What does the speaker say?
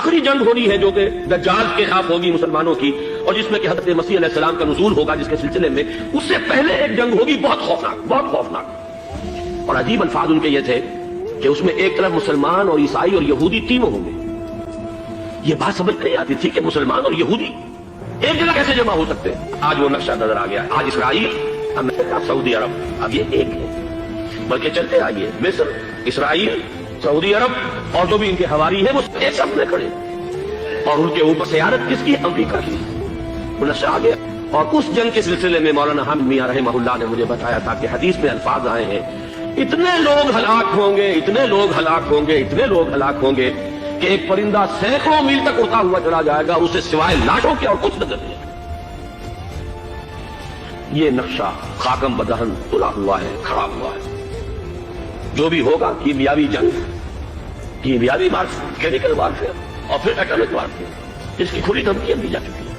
آخری جنگ ہونی ہے جو کہ دجال کے خلاف ہوگی مسلمانوں کی، اور جس میں کہ حضرت مسیح علیہ السلام کا نزول ہوگا، جس کے سلسلے میں اس سے پہلے ایک جنگ ہوگی بہت خوفناک، بہت خوفناک۔ اور عجیب الفاظ ان کے یہ تھے کہ اس میں ایک طرف مسلمان اور عیسائی اور یہودی تینوں ہوں گے۔ یہ بات سمجھ نہیں آتی تھی کہ مسلمان اور یہودی ایک جگہ کیسے جمع ہو سکتے ہیں۔ آج وہ نقشہ نظر آ گیا، آج اسرائیل، امریکہ، سعودی عرب اب یہ ایک ہے۔ بلکہ چلتے آئیے، مصر، اسرائیل، سعودی عرب اور جو بھی ان کے حواری ہیں وہ ایک سامنے کھڑے، اور ان کے اوپر سیادت کس کی؟ امریکہ کی۔ وہ نقشہ آ گیا۔ اور اس جنگ کے سلسلے میں مولانا حامد میاں رحمہ اللہ نے مجھے بتایا تھا کہ حدیث میں الفاظ آئے ہیں، اتنے لوگ ہلاک ہوں گے، اتنے لوگ ہلاک ہوں گے، اتنے لوگ ہلاک ہوں گے کہ ایک پرندہ سینکڑوں میل تک اڑتا ہوا چلا جائے گا، اسے سوائے لاشوں کے اور کچھ نظر نہیں۔ یہ نقشہ خاکم بدہن تلا ہوا ہے، کھڑا ہوا ہے۔ جو بھی ہوگا کیمیاوی جنگ، کیمیاوی وارفیئر، کیمیکل وارفیئر اور پھر ایٹمک وارفیئر، اس کی کھلی دھمکیاں دی جا چکی ہیں۔